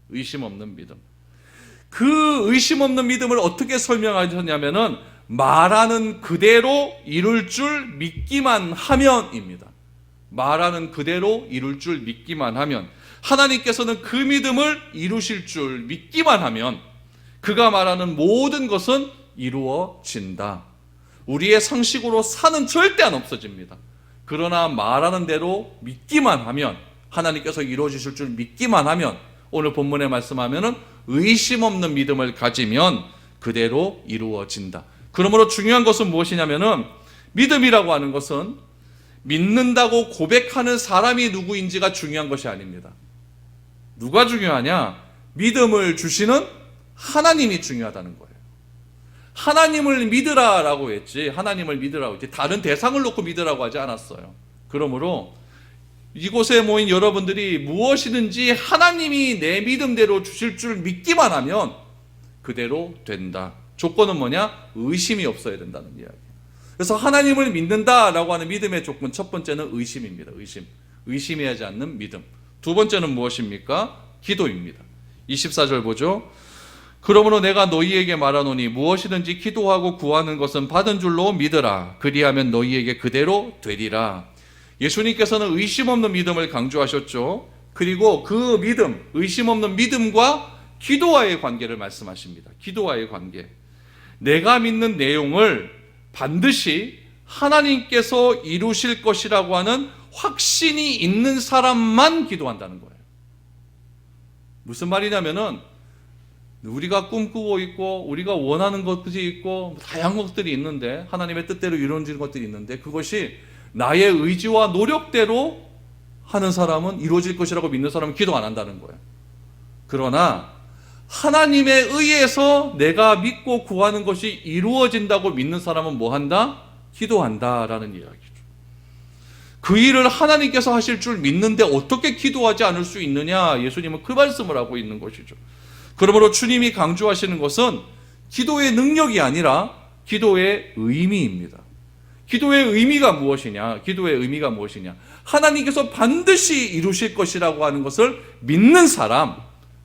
의심 없는 믿음. 그 의심 없는 믿음을 어떻게 설명하셨냐면은 말하는 그대로 이룰 줄 믿기만 하면입니다. 말하는 그대로 이룰 줄 믿기만 하면, 하나님께서는 그 믿음을 이루실 줄 믿기만 하면 그가 말하는 모든 것은 이루어진다. 우리의 상식으로 산은 절대 안 없어집니다. 그러나 말하는 대로 믿기만 하면, 하나님께서 이루어지실 줄 믿기만 하면, 오늘 본문에 말씀하면은 의심 없는 믿음을 가지면 그대로 이루어진다. 그러므로 중요한 것은 무엇이냐면은 믿음이라고 하는 것은 믿는다고 고백하는 사람이 누구인지가 중요한 것이 아닙니다. 누가 중요하냐? 믿음을 주시는 하나님이 중요하다는 거예요. 하나님을 믿으라라고 했지, 하나님을 믿으라고 했지, 다른 대상을 놓고 믿으라고 하지 않았어요. 그러므로 이곳에 모인 여러분들이 무엇이든지 하나님이 내 믿음대로 주실 줄 믿기만 하면 그대로 된다. 조건은 뭐냐? 의심이 없어야 된다는 이야기. 그래서 하나님을 믿는다라고 하는 믿음의 조건, 첫 번째는 의심입니다. 의심. 의심하지 않는 믿음. 두 번째는 무엇입니까? 기도입니다. 24절 보죠. 그러므로 내가 너희에게 말하노니 무엇이든지 기도하고 구하는 것은 받은 줄로 믿으라. 그리하면 너희에게 그대로 되리라. 예수님께서는 의심 없는 믿음을 강조하셨죠. 그리고 그 믿음, 의심 없는 믿음과 기도와의 관계를 말씀하십니다. 기도와의 관계. 내가 믿는 내용을 반드시 하나님께서 이루실 것이라고 하는 확신이 있는 사람만 기도한다는 거예요. 무슨 말이냐면은 우리가 꿈꾸고 있고 우리가 원하는 것들이 있고 다양한 것들이 있는데, 하나님의 뜻대로 이루어지는 것들이 있는데, 그것이 나의 의지와 노력대로 하는 사람은 이루어질 것이라고 믿는 사람은 기도 안 한다는 거예요. 그러나 하나님에 의해서 내가 믿고 구하는 것이 이루어진다고 믿는 사람은 뭐 한다? 기도한다라는 이야기죠. 그 일을 하나님께서 하실 줄 믿는데 어떻게 기도하지 않을 수 있느냐? 예수님은 그 말씀을 하고 있는 것이죠. 그러므로 주님이 강조하시는 것은 기도의 능력이 아니라 기도의 의미입니다. 기도의 의미가 무엇이냐? 기도의 의미가 무엇이냐? 하나님께서 반드시 이루실 것이라고 하는 것을 믿는 사람,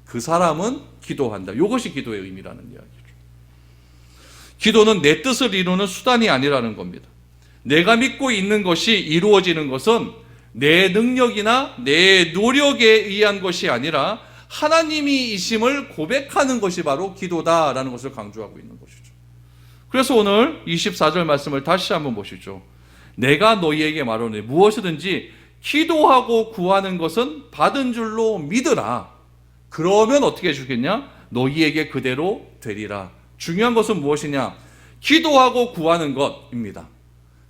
그 사람은 기도한다. 이것이 기도의 의미라는 이야기죠. 기도는 내 뜻을 이루는 수단이 아니라는 겁니다. 내가 믿고 있는 것이 이루어지는 것은 내 능력이나 내 노력에 의한 것이 아니라 하나님이 이심을 고백하는 것이 바로 기도다라는 것을 강조하고 있는 것이죠. 그래서 오늘 24절 말씀을 다시 한번 보시죠. 내가 너희에게 말하노니 무엇이든지 기도하고 구하는 것은 받은 줄로 믿으라. 그러면 어떻게 해주겠냐? 너희에게 그대로 되리라. 중요한 것은 무엇이냐? 기도하고 구하는 것입니다.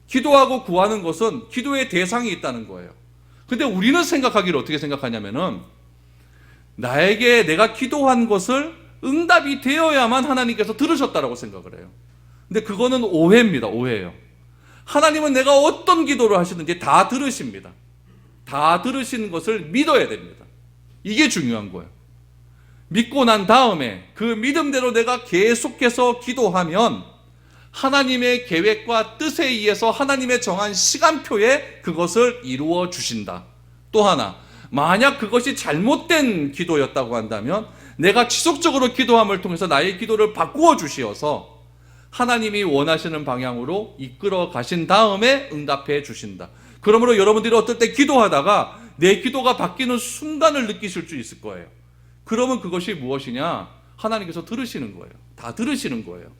기도하고 구하는 것은 기도의 대상이 있다는 거예요. 근데 우리는 생각하기를 어떻게 생각하냐면은 나에게 내가 기도한 것을 응답이 되어야만 하나님께서 들으셨다라고 생각을 해요. 근데 그거는 오해입니다. 오해예요. 하나님은 내가 어떤 기도를 하시든지 다 들으십니다. 다 들으시는 것을 믿어야 됩니다. 이게 중요한 거예요. 믿고 난 다음에 그 믿음대로 내가 계속해서 기도하면 하나님의 계획과 뜻에 의해서 하나님의 정한 시간표에 그것을 이루어 주신다. 또 하나, 만약 그것이 잘못된 기도였다고 한다면 내가 지속적으로 기도함을 통해서 나의 기도를 바꾸어 주시어서 하나님이 원하시는 방향으로 이끌어 가신 다음에 응답해 주신다. 그러므로 여러분들이 어떨 때 기도하다가 내 기도가 바뀌는 순간을 느끼실 수 있을 거예요. 그러면 그것이 무엇이냐? 하나님께서 들으시는 거예요. 다 들으시는 거예요.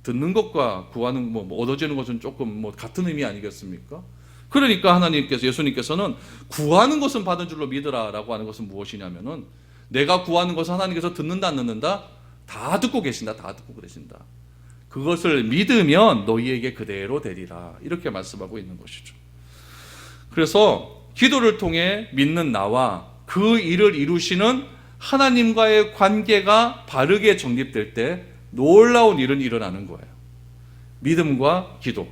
듣는 것과 구하는 얻어지는 것은 조금 같은 의미 아니겠습니까? 그러니까 하나님께서, 예수님께서는 구하는 것은 받은 줄로 믿으라라고 하는 것은 무엇이냐면은 내가 구하는 것은 하나님께서 듣는다 안 듣는다? 다 듣고 계신다. 다 듣고 계신다. 그것을 믿으면 너희에게 그대로 되리라. 이렇게 말씀하고 있는 것이죠. 그래서 기도를 통해 믿는 나와 그 일을 이루시는 하나님과의 관계가 바르게 정립될 때 놀라운 일은 일어나는 거예요. 믿음과 기도.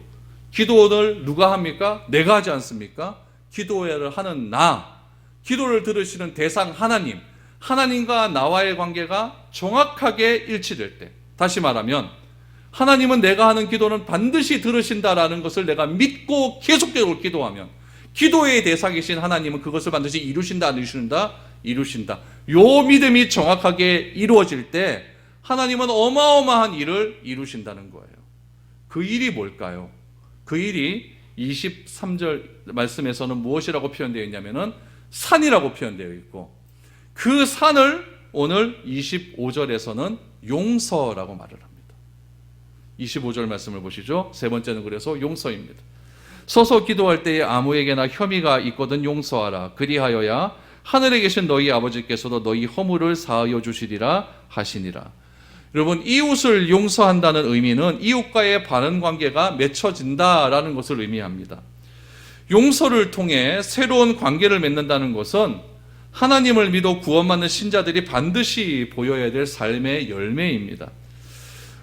기도를 누가 합니까? 내가 하지 않습니까? 기도를 하는 나, 기도를 들으시는 대상 하나님, 하나님과 나와의 관계가 정확하게 일치될 때, 다시 말하면 하나님은 내가 하는 기도는 반드시 들으신다라는 것을 내가 믿고 계속적으로 기도하면 기도의 대상이신 하나님은 그것을 반드시 이루신다, 안 이루신다? 이루신다. 요 믿음이 정확하게 이루어질 때 하나님은 어마어마한 일을 이루신다는 거예요. 그 일이 뭘까요? 그 일이 23절 말씀에서는 무엇이라고 표현되어 있냐면은 산이라고 표현되어 있고, 그 산을 오늘 25절에서는 용서라고 말을 합니다. 25절 말씀을 보시죠. 세 번째는 그래서 용서입니다. 서서 기도할 때에 아무에게나 혐의가 있거든 용서하라. 그리하여야 하늘에 계신 너희 아버지께서도 너희 허물을 사하여 주시리라 하시니라. 여러분, 이웃을 용서한다는 의미는 이웃과의 바른 관계가 맺혀진다라는 것을 의미합니다. 용서를 통해 새로운 관계를 맺는다는 것은 하나님을 믿어 구원받는 신자들이 반드시 보여야 될 삶의 열매입니다.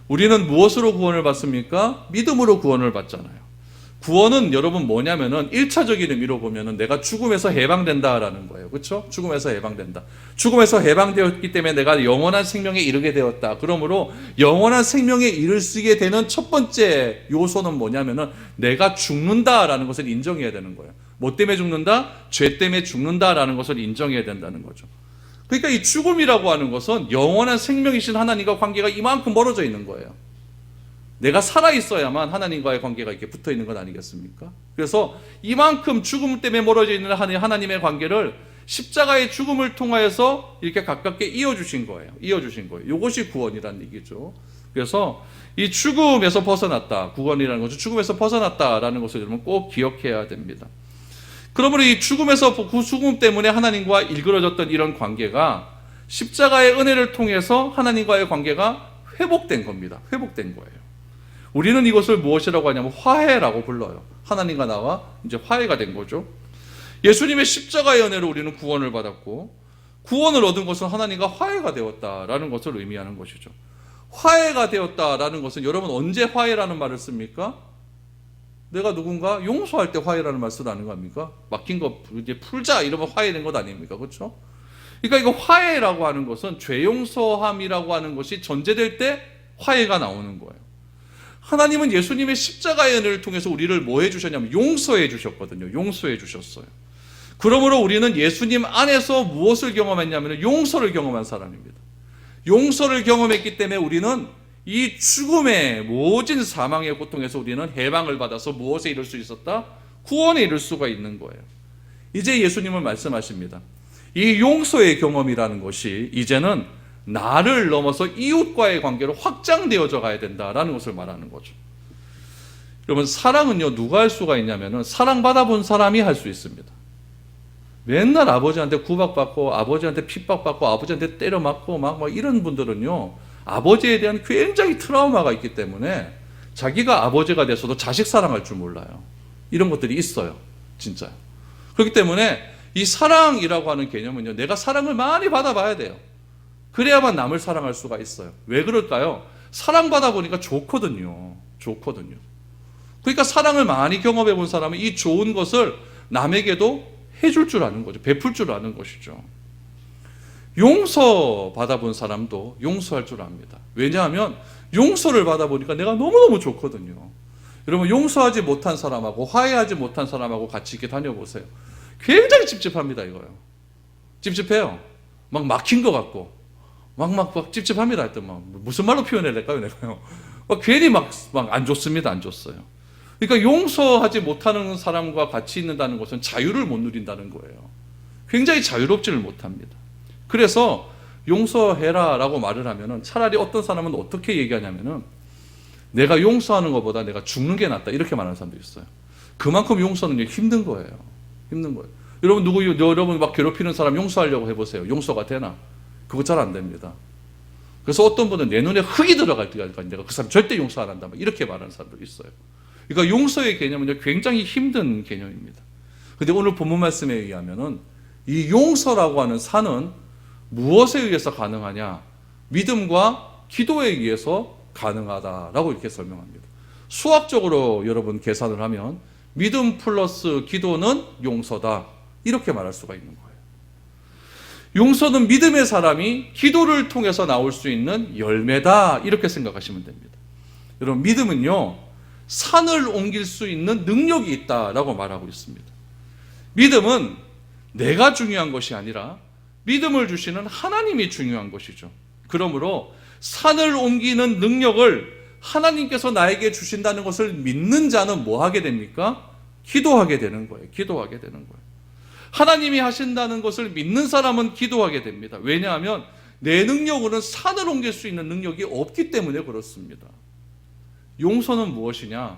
우리는 무엇으로 구원을 받습니까? 믿음으로 구원을 받잖아요. 구원은 여러분 뭐냐면은 1차적인 의미로 보면은 내가 죽음에서 해방된다라는 거예요. 그렇죠? 죽음에서 해방된다. 죽음에서 해방되었기 때문에 내가 영원한 생명에 이르게 되었다. 그러므로 영원한 생명에 이를 수 있게 되는 첫 번째 요소는 뭐냐면은 내가 죽는다라는 것을 인정해야 되는 거예요. 뭐 때문에 죽는다? 죄 때문에 죽는다라는 것을 인정해야 된다는 거죠. 그러니까 이 죽음이라고 하는 것은 영원한 생명이신 하나님과 관계가 이만큼 멀어져 있는 거예요. 내가 살아있어야만 하나님과의 관계가 이렇게 붙어 있는 것 아니겠습니까? 그래서 이만큼 죽음 때문에 멀어져 있는 하나님의 관계를 십자가의 죽음을 통하여서 이렇게 가깝게 이어주신 거예요. 이어주신 거예요. 이것이 구원이라는 얘기죠. 그래서 이 죽음에서 벗어났다. 구원이라는 것은 죽음에서 벗어났다라는 것을 여러분 꼭 기억해야 됩니다. 그러므로 이 죽음에서 그 죽음 때문에 하나님과 일그러졌던 이런 관계가 십자가의 은혜를 통해서 하나님과의 관계가 회복된 겁니다. 회복된 거예요. 우리는 이것을 무엇이라고 하냐면 화해라고 불러요. 하나님과 나와 이제 화해가 된 거죠. 예수님의 십자가의 은혜로 우리는 구원을 받았고, 구원을 얻은 것은 하나님과 화해가 되었다라는 것을 의미하는 것이죠. 화해가 되었다라는 것은 여러분 언제 화해라는 말을 씁니까? 내가 누군가 용서할 때 화해라는 말 쓰라는 거 아닙니까? 막힌 거 이제 풀자 이러면 화해된 것 아닙니까? 그렇죠? 그러니까 이거 화해라고 하는 것은 죄 용서함이라고 하는 것이 전제될 때 화해가 나오는 거예요. 하나님은 예수님의 십자가의 은혜를 통해서 우리를 뭐 해주셨냐면 용서해 주셨거든요. 용서해 주셨어요. 그러므로 우리는 예수님 안에서 무엇을 경험했냐면 용서를 경험한 사람입니다. 용서를 경험했기 때문에 우리는 이 죽음의 모진 사망의 고통에서 우리는 해방을 받아서 무엇에 이를 수 있었다? 구원에 이를 수가 있는 거예요. 이제 예수님은 말씀하십니다. 이 용서의 경험이라는 것이 이제는 나를 넘어서 이웃과의 관계로 확장되어져 가야 된다라는 것을 말하는 거죠. 여러분, 사랑은요 누가 할 수가 있냐면은 사랑받아 본 사람이 할 수 있습니다. 맨날 아버지한테 구박받고 아버지한테 핍박받고 아버지한테 때려 맞고 막 이런 분들은요, 아버지에 대한 굉장히 트라우마가 있기 때문에 자기가 아버지가 돼서도 자식 사랑할 줄 몰라요. 이런 것들이 있어요. 진짜요. 그렇기 때문에 이 사랑이라고 하는 개념은요, 내가 사랑을 많이 받아봐야 돼요. 그래야만 남을 사랑할 수가 있어요. 왜 그럴까요? 사랑받아 보니까 좋거든요. 그러니까 사랑을 많이 경험해 본 사람은 이 좋은 것을 남에게도 해줄 줄 아는 거죠. 베풀 줄 아는 것이죠. 용서 받아본 사람도 용서할 줄 압니다. 왜냐하면 용서를 받아보니까 내가 너무너무 좋거든요. 여러분, 용서하지 못한 사람하고 화해하지 못한 사람하고 같이 이렇게 다녀보세요. 굉장히 찝찝합니다. 이거요. 찝찝해요. 막 막힌 것 같고 막 찝찝합니다. 하여튼 무슨 말로 표현해야 될까요? 내가요. 괜히 막 안 좋습니다. 안 좋았어요. 그러니까 용서하지 못하는 사람과 같이 있는다는 것은 자유를 못 누린다는 거예요. 굉장히 자유롭지를 못합니다. 그래서 용서해라 라고 말을 하면은 차라리 어떤 사람은 어떻게 얘기하냐면은 내가 용서하는 것보다 내가 죽는 게 낫다, 이렇게 말하는 사람도 있어요. 그만큼 용서는 힘든 거예요. 여러분 막 괴롭히는 사람 용서하려고 해보세요. 용서가 되나? 그거 잘 안 됩니다. 그래서 어떤 분은 내 눈에 흙이 들어갈 때까지 내가 그 사람 절대 용서 안 한다, 이렇게 말하는 사람도 있어요. 그러니까 용서의 개념은 굉장히 힘든 개념입니다. 그런데 오늘 본문 말씀에 의하면은 이 용서라고 하는 산은 무엇에 의해서 가능하냐? 믿음과 기도에 의해서 가능하다라고 이렇게 설명합니다. 수학적으로 여러분 계산을 하면 믿음 플러스 기도는 용서다, 이렇게 말할 수가 있는 거예요. 용서는 믿음의 사람이 기도를 통해서 나올 수 있는 열매다, 이렇게 생각하시면 됩니다. 여러분, 믿음은요, 산을 옮길 수 있는 능력이 있다라고 말하고 있습니다. 믿음은 내가 중요한 것이 아니라 믿음을 주시는 하나님이 중요한 것이죠. 그러므로 산을 옮기는 능력을 하나님께서 나에게 주신다는 것을 믿는 자는 뭐 하게 됩니까? 기도하게 되는 거예요. 하나님이 하신다는 것을 믿는 사람은 기도하게 됩니다. 왜냐하면 내 능력으로는 산을 옮길 수 있는 능력이 없기 때문에 그렇습니다. 용서는 무엇이냐?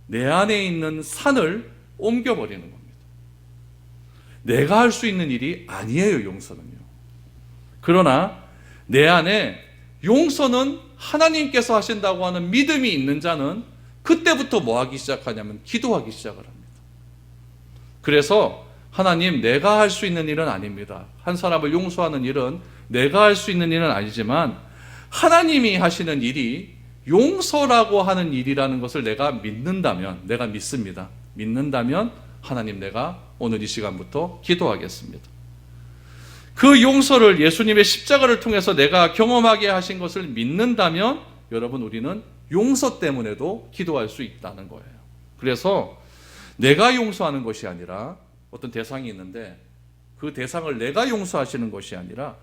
내 안에 있는 산을 옮겨버리는 겁니다. 내가 할 수 있는 일이 아니에요, 용서는요. 그러나 내 안에 용서는 하나님께서 하신다고 하는 믿음이 있는 자는 그때부터 뭐 하기 시작하냐면 기도하기 시작을 합니다. 그래서 하나님, 내가 할 수 있는 일은 아닙니다. 한 사람을 용서하는 일은 내가 할 수 있는 일은 아니지만 하나님이 하시는 일이 용서라고 하는 일이라는 것을 내가 믿는다면, 내가 믿습니다. 믿는다면 하나님, 내가 오늘 이 시간부터 기도하겠습니다. 그 용서를 예수님의 십자가를 통해서 내가 경험하게 하신 것을 믿는다면 여러분, 우리는 용서 때문에도 기도할 수 있다는 거예요. 그래서 내가 용서하는 것이 아니라 어떤 대상이 있는데 그 대상을 내가 용서하시는 것이 아니라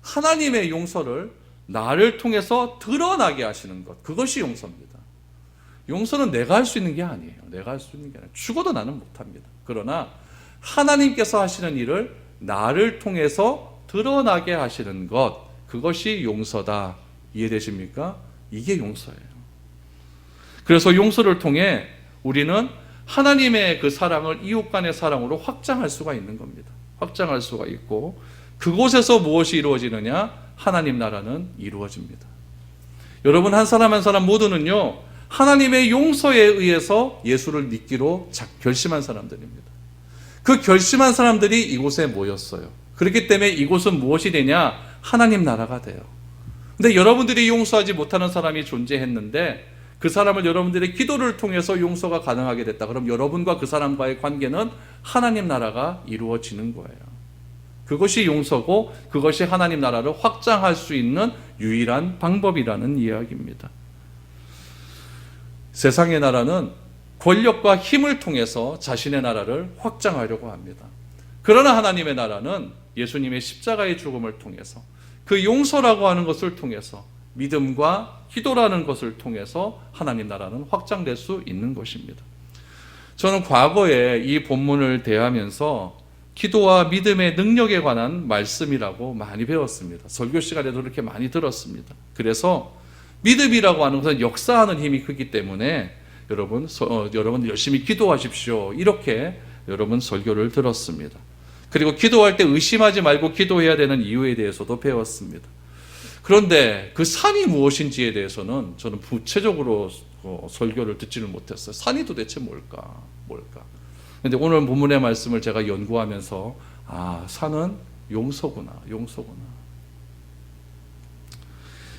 하나님의 용서를 나를 통해서 드러나게 하시는 것, 그것이 용서입니다. 용서는 내가 할 수 있는 게 아니에요. 죽어도 나는 못합니다. 그러나 하나님께서 하시는 일을 나를 통해서 드러나게 하시는 것, 그것이 용서다. 이해되십니까? 이게 용서예요. 그래서 용서를 통해 우리는 하나님의 그 사랑을 이웃 간의 사랑으로 확장할 수가 있는 겁니다. 확장할 수가 있고, 그곳에서 무엇이 이루어지느냐? 하나님 나라는 이루어집니다. 여러분, 한 사람 한 사람 모두는요, 하나님의 용서에 의해서 예수를 믿기로 결심한 사람들입니다. 그 결심한 사람들이 이곳에 모였어요. 그렇기 때문에 이곳은 무엇이 되냐? 하나님 나라가 돼요. 근데 여러분들이 용서하지 못하는 사람이 존재했는데 그 사람을 여러분들의 기도를 통해서 용서가 가능하게 됐다. 그럼 여러분과 그 사람과의 관계는 하나님 나라가 이루어지는 거예요. 그것이 용서고 그것이 하나님 나라를 확장할 수 있는 유일한 방법이라는 이야기입니다. 세상의 나라는 권력과 힘을 통해서 자신의 나라를 확장하려고 합니다. 그러나 하나님의 나라는 예수님의 십자가의 죽음을 통해서, 그 용서라고 하는 것을 통해서, 믿음과 기도라는 것을 통해서 하나님 나라는 확장될 수 있는 것입니다. 저는 과거에 이 본문을 대하면서 기도와 믿음의 능력에 관한 말씀이라고 많이 배웠습니다. 설교 시간에도 그렇게 많이 들었습니다. 그래서 믿음이라고 하는 것은 역사하는 힘이 크기 때문에 여러분 열심히 기도하십시오, 이렇게 여러분 설교를 들었습니다. 그리고 기도할 때 의심하지 말고 기도해야 되는 이유에 대해서도 배웠습니다. 그런데 그 산이 무엇인지에 대해서는 저는 구체적으로 설교를 듣지를 못했어요. 산이 도대체 뭘까? 그런데 오늘 본문의 말씀을 제가 연구하면서 산은 용서구나.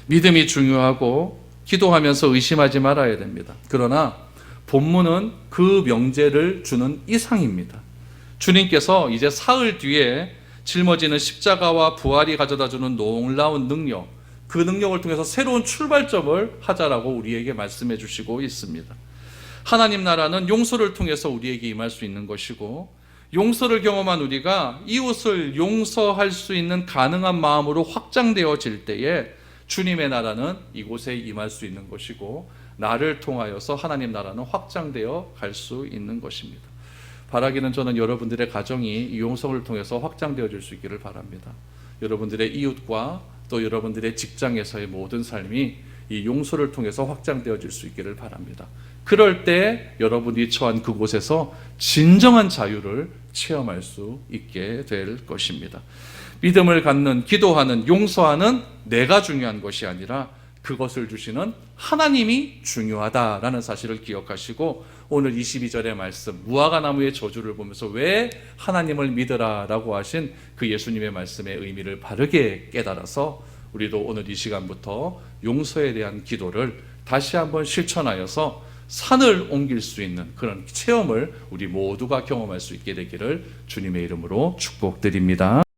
믿음이 중요하고 기도하면서 의심하지 말아야 됩니다. 그러나 본문은 그 명제를 주는 이상입니다. 주님께서 이제 사흘 뒤에 짊어지는 십자가와 부활이 가져다주는 놀라운 능력, 그 능력을 통해서 새로운 출발점을 하자라고 우리에게 말씀해 주시고 있습니다. 하나님 나라는 용서를 통해서 우리에게 임할 수 있는 것이고, 용서를 경험한 우리가 이웃을 용서할 수 있는 가능한 마음으로 확장되어질 때에 주님의 나라는 이곳에 임할 수 있는 것이고, 나를 통하여서 하나님 나라는 확장되어 갈 수 있는 것입니다. 바라기는 저는 여러분들의 가정이 이 용서를 통해서 확장되어질 수 있기를 바랍니다. 여러분들의 이웃과 또 여러분들의 직장에서의 모든 삶이 이 용서를 통해서 확장되어질 수 있기를 바랍니다. 그럴 때 여러분이 처한 그곳에서 진정한 자유를 체험할 수 있게 될 것입니다. 믿음을 갖는, 기도하는, 용서하는 내가 중요한 것이 아니라 그것을 주시는 하나님이 중요하다라는 사실을 기억하시고, 오늘 22절의 말씀, 무화과 나무의 저주를 보면서 왜 하나님을 믿으라 라고 하신 그 예수님의 말씀의 의미를 바르게 깨달아서 우리도 오늘 이 시간부터 용서에 대한 기도를 다시 한번 실천하여서 산을 옮길 수 있는 그런 체험을 우리 모두가 경험할 수 있게 되기를 주님의 이름으로 축복드립니다.